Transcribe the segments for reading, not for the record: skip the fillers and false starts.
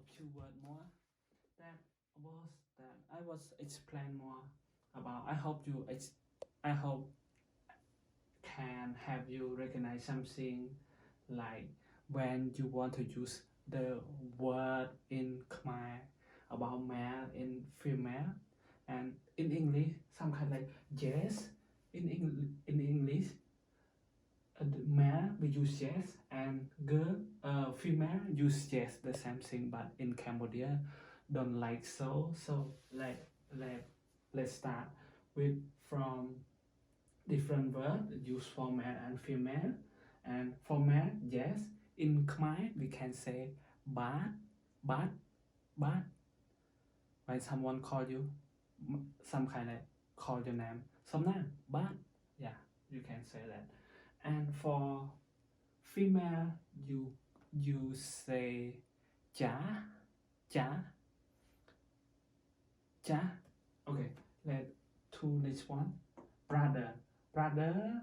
a few words more that I was explain more about. I hope can have you recognize something like when you want to use the word in Khmer about male in female and in English some kind like yes in English the male we use yes and girl female use yes the same thing, but in Cambodia don't like so let's start with from different words used for male and female. And for male, yes, in Khmer we can say bad, bad, bad. When someone call you, some kind of call your name, somna, bad. Yeah, you can say that. And for female, you say cha, cha, cha. Okay, let to next one, brother, brother.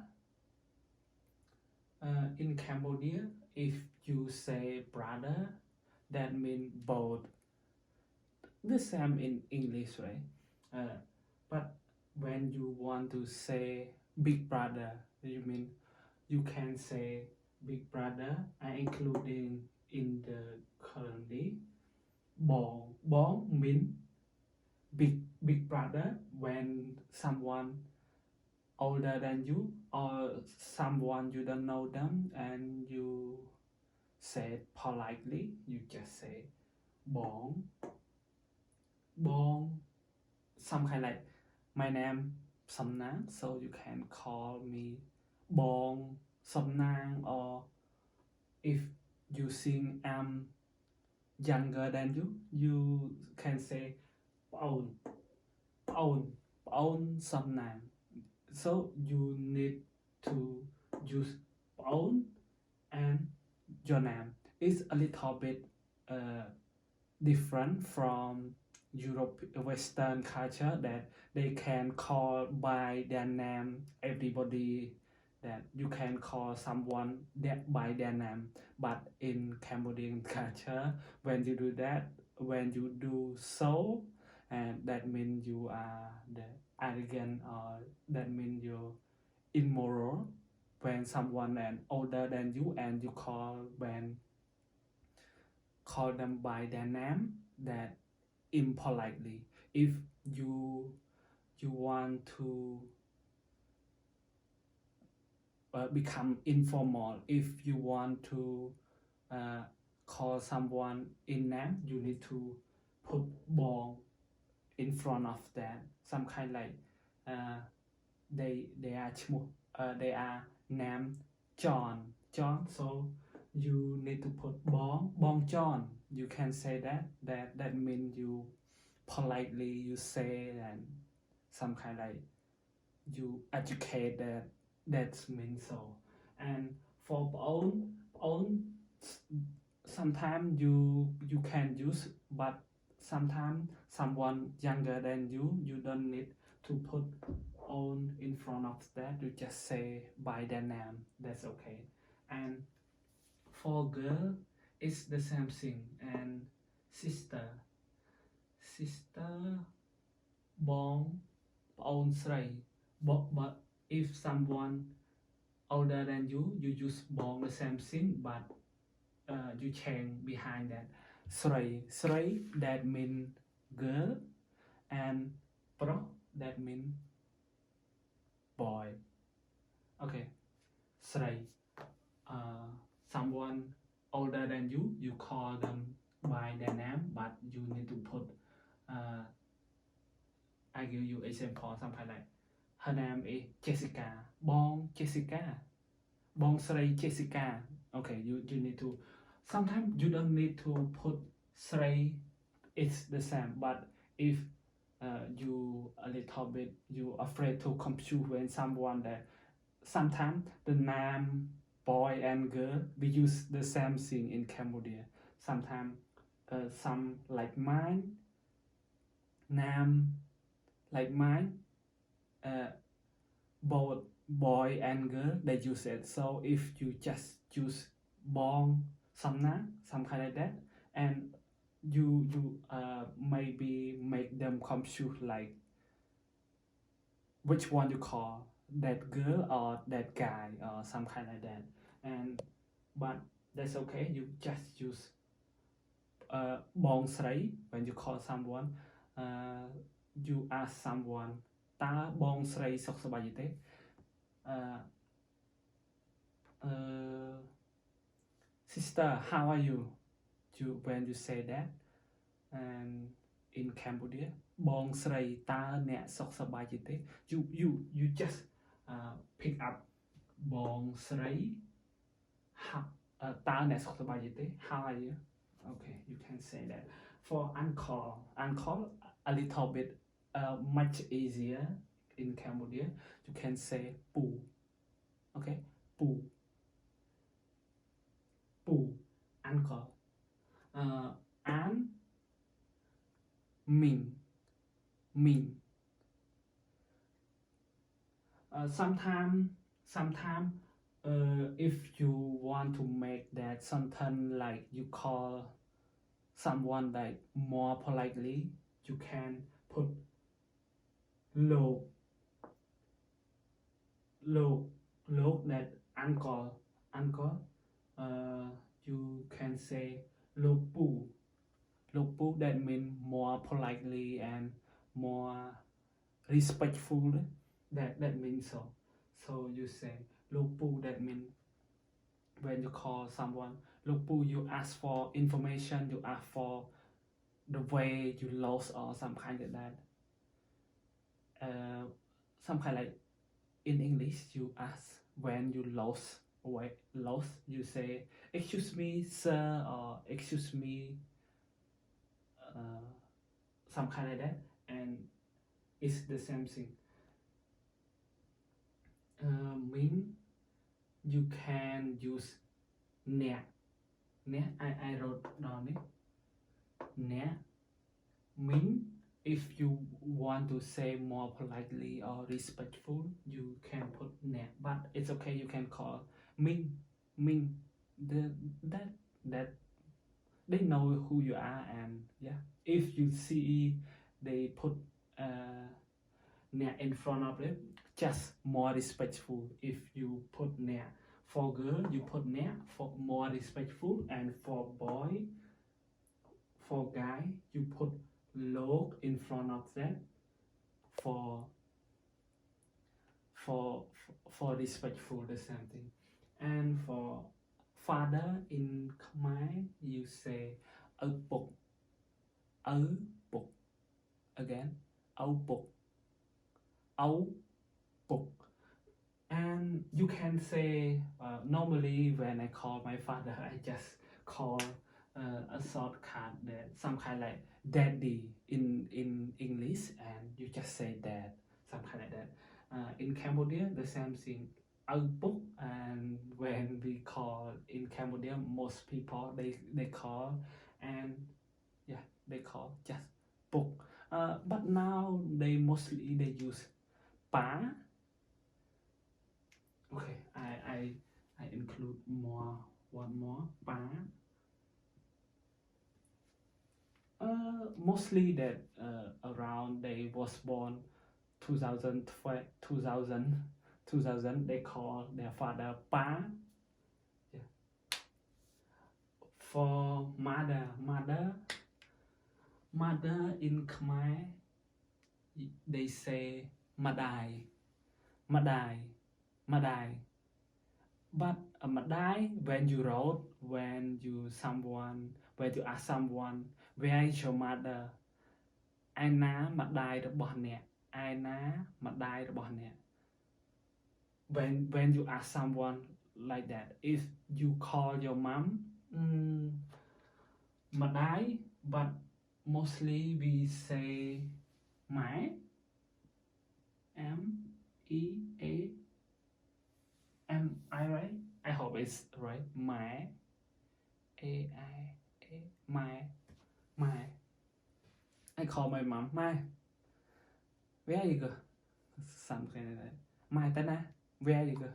In Cambodia, if you say brother, that means both. The same in English, right? Uh, but when you want to say big brother, you mean you can say big brother, including in the currently. Bong, bong mean big brother when someone older than you or someone you don't know them and you say it politely, you just say bong, bong, some kind like my name Samnang, so you can call me bong Samnang, or if you think I'm younger than you can say Paon, Paon, Paon Samnang. So you need to use Paon and your name. It's a little bit different from Europe Western culture that they can call by their name everybody, that you can call someone that by their name. But in Cambodian culture, when you do that, when you do so, and that means you are the arrogant, or that means you're immoral when someone and older than you and you call them by their name, that impolitely. If you want to become informal, if you want to call someone in name, you need to put bong in front of that, some kind like they are they are named John, so you need to put bong John. You can say that means you politely you say, and some kind like you educate that means so. And for own sometimes you can use, but sometimes someone younger than you don't need to put own in front of that, you just say by their name, that's okay. And for girl it's the same thing. And sister, sister, bong, own sray. But if someone older than you use bong the same thing, but you change behind that sray that mean girl, and pro that mean boy. Okay, sray, someone older than you call them by their name, but you need to put I give you example, something like her name is Jessica, bong Jessica, bong sray Jessica. Okay, you need to, sometimes you don't need to put sray, it's the same. But if you a little bit you afraid to confuse when someone that, sometimes the name boy and girl we use the same thing in Cambodia. Sometimes some like mine name like mine, uh, both boy and girl they use it. So if you just use bong samna, some kind like that, and you maybe make them confused like which one you call, that girl or that guy or some kind like that. And but that's okay, you just use បងស្រី when you call someone, you ask someone តើបងស្រីសុខសប្បាយទេ uh, sister how are you, when you say that. And in Cambodia បងស្រីតើអ្នកសុខសប្បាយទេ you just pick up បងស្រី តើអ្នកសុខសប្បាយទេ how are you. Okay, you can say that. For uncle a little bit much easier in Cambodia. You can say pu. Okay, pu, uncle. And min, sometimes if you want to make that sentence like you call someone like more politely, you can put low that uncle, you can say lo pu. That means more politely and more respectful. That means so you say lopu. That means when you call someone lopu, you ask for information, you ask for the way you lost or some kind of that. Some kind like in English you ask when you lost you say excuse me sir or excuse me, some kind like that, and it's the same thing. Mean you can use nè. I wrote down it. Nè mean if you want to say more politely or respectful, you can put nè, but it's okay, you can call mean. That they know who you are, and yeah, if you see they put nè in front of it, just more respectful. If you put nè for girl, you put nè for more respectful, and for boy, for guy, you put log in front of that for respectful, the same thing. And for father in Khmer, you say âu bục. Again, âu bục. And you can say normally when I call my father, I just call a shortcut that some kind like daddy in English, and you just say dad, some kind like that. In Cambodia, the same thing, âu bục. And when we call in Cambodia, most people they call, and yeah, they call just bục. But now they mostly they use pa. Okay, I include one more pa. Mostly that around they was born 2000, they call their father pa. Yeah. For mother in Khmer, they say madai. But madai, when you wrote, when you ask someone where is your mother, ឯណាម្ដាយរបស់អ្នក ឯណាម្ដាយរបស់អ្នក when you ask someone like that, if you call your mom ម្ដាយ but mostly we say ម៉ែ M-E-A. am I right? I hope it's right. ម៉ែ A-I-A. ម៉ែ I call my mom ម៉ែ where you go, something like that. ម៉ែទៅណា where you go,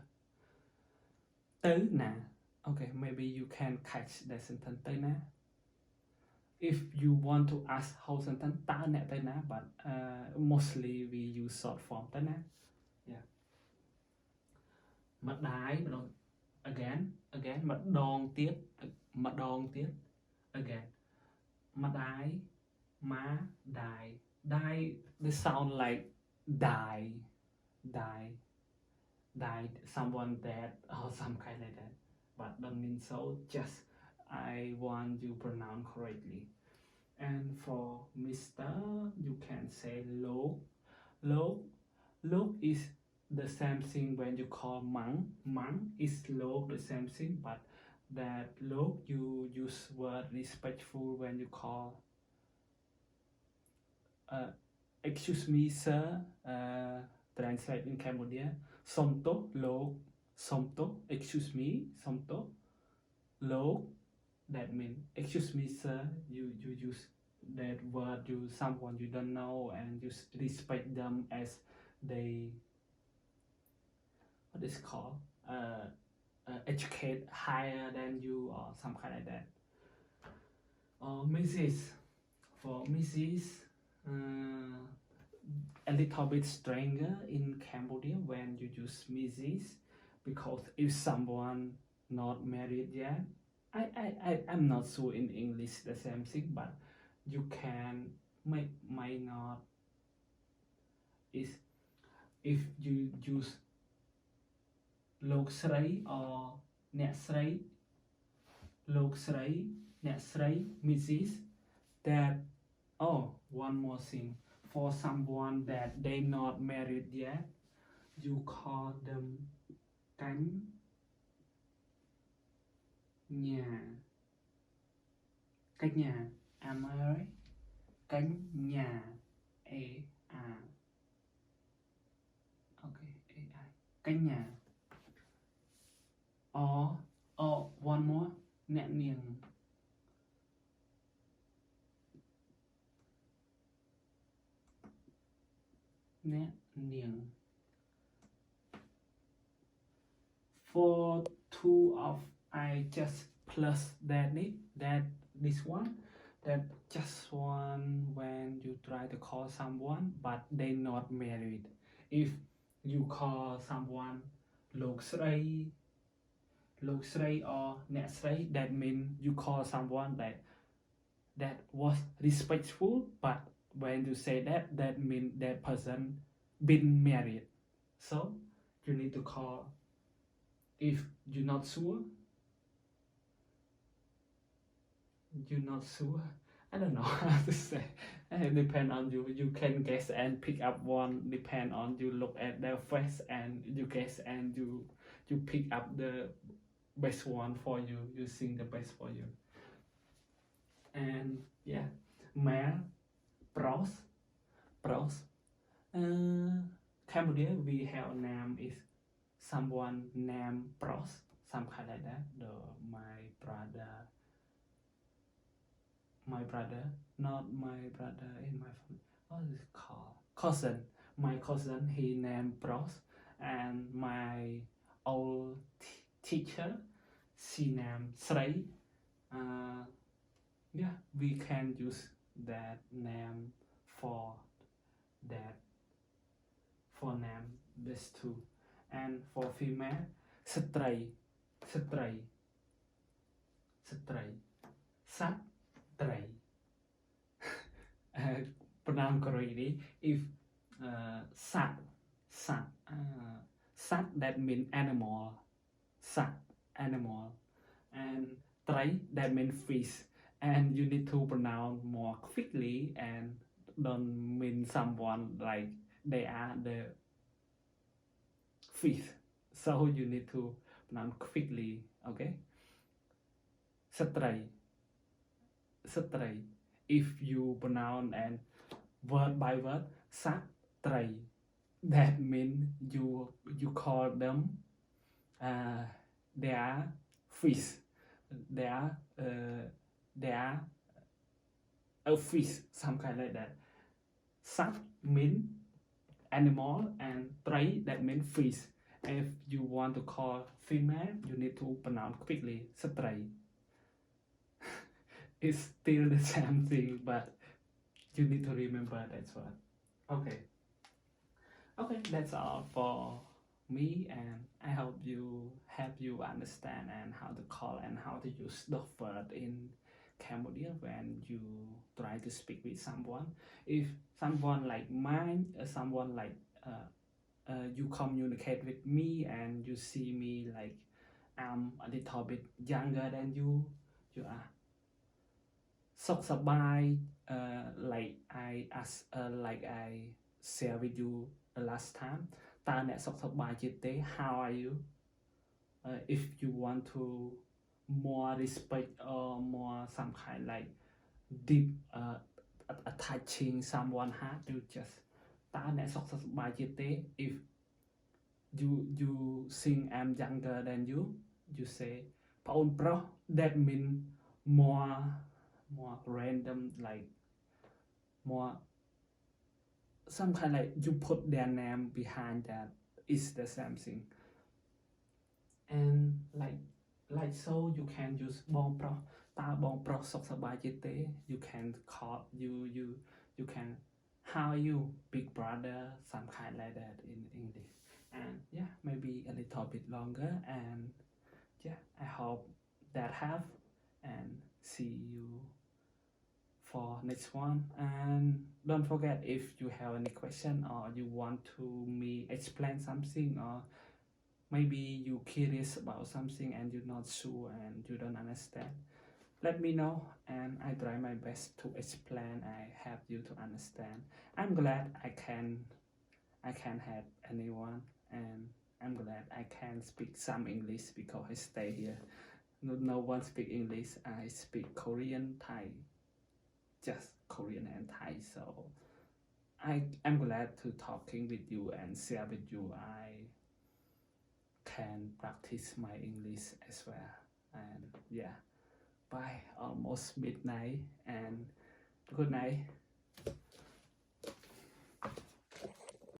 ទៅណា okay, maybe you can catch that sentence ទៅណា if you want to ask how sentence តើអ្នកទៅណា but mostly we use short form ទៅណា yeah ម្ដាយម្ដង again ម្ដងទៀត again ម្ដាយ ma die they sound like die someone dead or some kind like that, but don't mean so, just I want you pronounce correctly. And for Mr. you can say log is the same thing when you call mang is log the same thing, but that log you use word respectful when you call excuse me sir, translate in Cambodia, somto log, somto excuse me, somto log, that mean excuse me sir, you use that word, you someone you don't know and you respect them as they what is called educate higher than you or some kind like that. Or Mrs. For Mrs. A little bit stranger in Cambodia when you use Mrs. because if someone not married yet, I'm not sure in English the same thing, but you can might not is if you use លោកស្រី or អ្នកស្រី លោកស្រី អ្នកស្រី Mrs. that oh one more thing, for someone that they not married yet, you call them កញ្ញា am I right? កញ្ញា AR okay AI កញ្ញា or one more អ្នកនាង អ្នកនាង for two of I just plus that this one, that just one when you try to call someone but they not married. If you call someone លោកស្រី or អ្នកស្រី that mean you call someone that was respectful, but when you say that mean that person been married, so you need to call. If you're not sure, I don't know how to say. It depend on you. You can guess and pick up one. Depend on you look at their face and you guess and you pick up the best one for you. You sing the best for you. And yeah, male, pros. Cambodia we have name is someone named pros, some kind like that. My brother, not my brother in my family. What is it called? Cousin. My cousin, he named Pros, and my old teacher, she named Srei. Yeah, we can use that name for that, for name this too. And for female, Stray. Pronounce correctly. If sat that mean animal, and tray that mean fish, and you need to pronounce more quickly and don't mean someone like they are the fish, so you need to pronounce quickly. Okay, stray. If you pronounce and word by word, stray, that means you call them they are fish, they are a fish, some kind like that. Sat mean animal and tray that means fish. If you want to call female, you need to pronounce quickly, stray. it's still the same thing, but you need to remember that's what. Okay. Okay, that's all for me, and I hope you help you understand and how to call and how to use the word in Cambodia when you try to speak with someone. If someone like mine, someone like you communicate with me and you see me like I'm a little bit younger than you are សុខសប្បាយ like like I share with you the last time តើអ្នកសុខសប្បាយជាទេ how are you if you want to more respect or more some kind like deep attaching someone heart you just តើអ្នកសុខសប្បាយជាទេ if you think I'm younger than you say ប្អូនប្រុស that mean more random like more some kind like you put their name behind that is the same thing and like so you can use បងប្រុសតើបងប្រុសសុខសប្បាយជាទេ you can call you can how are you big brother some kind like that in English and yeah maybe a little bit longer and yeah I hope that help and see you for next one and don't forget if you have any question or you want to me explain something or maybe you curious about something and you're not sure and you don't understand let me know and I try my best to explain I help you to understand I'm glad I can help anyone and I'm glad I can speak some English because I stay here no one speak English I speak Korean Thai just Korean and Thai so I'm glad to talking with you and share with you I can practice my English as well and yeah bye almost midnight and good night